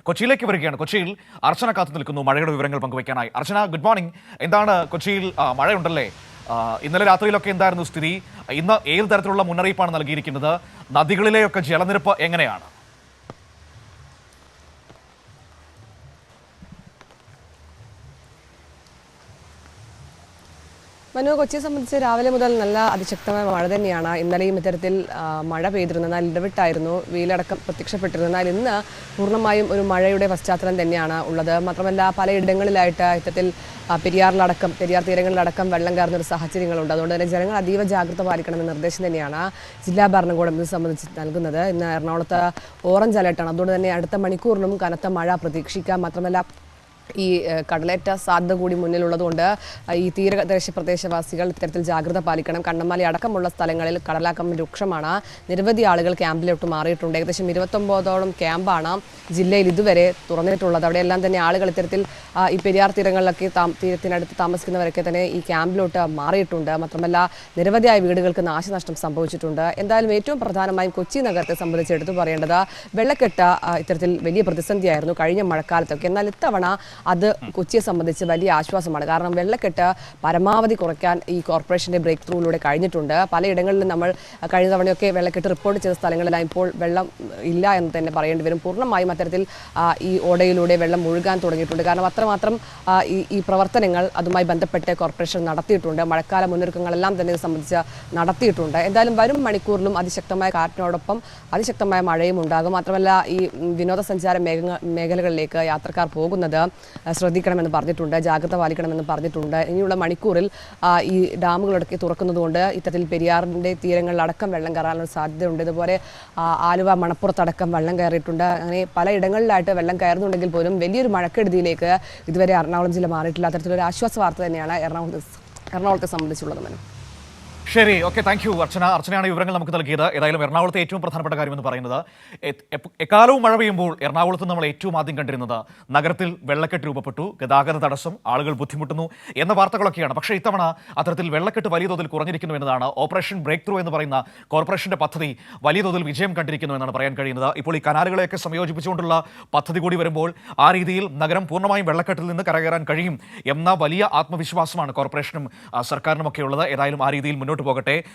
കൊച്ചിയിലേക്ക് വരികയാണ്. കൊച്ചിയിൽ അർച്ചന കാത്തു നിൽക്കുന്നു മഴയുടെ വിവരങ്ങൾ പങ്കുവയ്ക്കാനായി. അർച്ചന, ഗുഡ് മോർണിംഗ്. എന്താണ് കൊച്ചിയിൽ മഴയുണ്ടല്ലേ? ഇന്നലെ രാത്രിയിലൊക്കെ എന്തായിരുന്നു സ്ഥിതി? ഇന്ന് ഏത് തരത്തിലുള്ള മുന്നറിയിപ്പാണ് നൽകിയിരിക്കുന്നത്? നദികളിലെയൊക്കെ ജലനിരപ്പ് എങ്ങനെയാണ്? മനു, കൊച്ചിയെ സംബന്ധിച്ച് രാവിലെ മുതൽ നല്ല അതിശക്തമായ മഴ തന്നെയാണ്. ഇന്നലെയും ഇത്തരത്തിൽ മഴ പെയ്തിരുന്നു, എന്നാൽ ഇടവിട്ടായിരുന്നു വെയിലടക്കം പ്രത്യക്ഷപ്പെട്ടിരുന്നു. എന്നാൽ ഇന്ന് പൂർണ്ണമായും ഒരു മഴയുടെ പശ്ചാത്തലം തന്നെയാണ് ഉള്ളത്. മാത്രമല്ല പലയിടങ്ങളിലായിട്ട് ഇത്തരത്തിൽ പെരിയാർ തീരങ്ങളിലടക്കം വെള്ളം കയറുന്ന ഒരു സാഹചര്യങ്ങളുണ്ട്. അതുകൊണ്ട് തന്നെ ജനങ്ങൾ അതീവ ജാഗ്രത പാലിക്കണമെന്ന നിർദ്ദേശം തന്നെയാണ് ജില്ലാ ഭരണകൂടം ഇത് സംബന്ധിച്ച് നൽകുന്നത്. ഇന്ന് എറണാകുളത്ത് ഓറഞ്ച് അലർട്ടാണ്. അതുകൊണ്ട് തന്നെ അടുത്ത മണിക്കൂറിലും കനത്ത മഴ പ്രതീക്ഷിക്കാം. മാത്രമല്ല ഈ കടലേറ്റ സാധ്യത കൂടി മുന്നിലുള്ളതുകൊണ്ട് ഈ തീരദേശ പ്രദേശവാസികൾ ഇത്തരത്തിൽ ജാഗ്രത പാലിക്കണം. കണ്ണമാലി അടക്കമുള്ള സ്ഥലങ്ങളിൽ കടലാക്രമണം രൂക്ഷമാണ്. നിരവധി ആളുകൾ ക്യാമ്പിലോട്ട് മാറിയിട്ടുണ്ട്. ഏകദേശം 29ഓളം ക്യാമ്പാണ് ജില്ലയിൽ ഇതുവരെ തുറന്നിട്ടുള്ളത്. അവിടെയെല്ലാം തന്നെ ആളുകൾ ഇത്തരത്തിൽ ഈ പെരിയാർ തീരങ്ങളിലൊക്കെ തീരത്തിനടുത്ത് താമസിക്കുന്നവരൊക്കെ തന്നെ ഈ ക്യാമ്പിലോട്ട് മാറിയിട്ടുണ്ട്. മാത്രമല്ല നിരവധിയായ വീടുകൾക്ക് നാശനഷ്ടം സംഭവിച്ചിട്ടുണ്ട്. എന്തായാലും ഏറ്റവും പ്രധാനമായും കൊച്ചി നഗരത്തെ സംബന്ധിച്ച് എടുത്തു പറയേണ്ടത് വെള്ളക്കെട്ട് ഇത്തരത്തിൽ വലിയ പ്രതിസന്ധിയായിരുന്നു കഴിഞ്ഞ മഴക്കാലത്തൊക്കെ. എന്നാൽ ഇത്തവണ അത് കൊച്ചിയെ സംബന്ധിച്ച് വലിയ ആശ്വാസമാണ്. കാരണം വെള്ളക്കെട്ട് പരമാവധി കുറയ്ക്കാൻ ഈ കോർപ്പറേഷന്റെ ബ്രേക്ക് ത്രൂയിലൂടെ കഴിഞ്ഞിട്ടുണ്ട്. പലയിടങ്ങളിലും നമ്മൾ കഴിഞ്ഞ തവണയൊക്കെ വെള്ളക്കെട്ട് റിപ്പോർട്ട് ചെയ്ത സ്ഥലങ്ങളിലെല്ലാം ഇപ്പോൾ വെള്ളം ഇല്ല എന്ന് തന്നെ പറയേണ്ടി വരും. പൂർണ്ണമായും അത്തരത്തിൽ ഈ ഓടയിലൂടെ വെള്ളം മുഴുകാൻ തുടങ്ങിയിട്ടുണ്ട്. കാരണം അത്രമാത്രം ഈ പ്രവർത്തനങ്ങൾ അതുമായി ബന്ധപ്പെട്ട് കോർപ്പറേഷൻ നടത്തിയിട്ടുണ്ട്. മഴക്കാല മുന്നൊരുക്കങ്ങളെല്ലാം തന്നെ ഇത് സംബന്ധിച്ച് നടത്തിയിട്ടുണ്ട്. എന്തായാലും വരും മണിക്കൂറിലും അതിശക്തമായ കാറ്റിനോടൊപ്പം അതിശക്തമായ മഴയും ഉണ്ടാകും. മാത്രമല്ല ഈ വിനോദസഞ്ചാര മേഖലകളിലേക്ക് യാത്രക്കാർ പോകുന്നത് ശ്രദ്ധിക്കണമെന്ന് പറഞ്ഞിട്ടുണ്ട്, ജാഗ്രത പാലിക്കണമെന്ന് പറഞ്ഞിട്ടുണ്ട്. ഇനിയുള്ള മണിക്കൂറിൽ ഈ ഡാമുകളൊക്കെ തുറക്കുന്നതുകൊണ്ട് ഇത്തരത്തിൽ പെരിയാറിൻ്റെ തീരങ്ങളിലടക്കം വെള്ളം കയറാനുള്ള സാധ്യതയുണ്ട്. ഇതുപോലെ ആലുവ മണപ്പുറത്തടക്കം വെള്ളം കയറിയിട്ടുണ്ട്. അങ്ങനെ പലയിടങ്ങളിലായിട്ട് വെള്ളം കയറുന്നുണ്ടെങ്കിൽ പോലും വലിയൊരു മഴക്കെടുതിയിലേക്ക് ഇതുവരെ എറണാകുളം ജില്ല മാറിയിട്ടില്ല. അത്തരത്തിലൊരു ആശ്വാസ വാർത്ത തന്നെയാണ് എറണാകുളത്തെ സംബന്ധിച്ചുള്ളത്. മനു, ശരി, ഓക്കെ, താങ്ക് യു അർച്ചന. അർച്ചനയാണ് വിവരങ്ങൾ നമുക്ക് നൽകിയത്. ഏതായാലും എറണാകുളത്തെ ഏറ്റവും പ്രധാനപ്പെട്ട കാര്യമെന്ന് പറയുന്നത് എക്കാലവും മഴ പെയ്യുമ്പോൾ എറണാകുളത്ത് നമ്മൾ ഏറ്റവും ആദ്യം കണ്ടിരുന്നത് നഗരത്തിൽ വെള്ളക്കെട്ട് രൂപപ്പെട്ടു, ഗതാഗത തടസ്സം, ആളുകൾ ബുദ്ധിമുട്ടുന്നു എന്ന വാർത്തകളൊക്കെയാണ്. പക്ഷേ ഇത്തവണ അത്തരത്തിൽ വെള്ളക്കെട്ട് വലിയ തോതിൽ കുറഞ്ഞിരിക്കുന്നു എന്നതാണ്. ഓപ്പറേഷൻ ബ്രേക്ക് ത്രൂ എന്ന് പറയുന്ന കോർപ്പറേഷന്റെ പദ്ധതി വലിയ തോതിൽ വിജയം കണ്ടിരിക്കുന്നു എന്നാണ് പറയാൻ കഴിയുന്നത്. ഇപ്പോൾ ഈ കനാലുകളെയൊക്കെ സംയോജിപ്പിച്ചുകൊണ്ടുള്ള പദ്ധതി കൂടി വരുമ്പോൾ ആ രീതിയിൽ നഗരം പൂർണ്ണമായും വെള്ളക്കെട്ടിൽ നിന്ന് കരകയറാൻ കഴിയും എന്ന വലിയ ആത്മവിശ്വാസമാണ് കോർപ്പറേഷനും സർക്കാരിനുമൊക്കെ ഉള്ളത്. ഏതായാലും ആ രീതിയിൽ മുന്നോട്ട് പോകട്ടെ.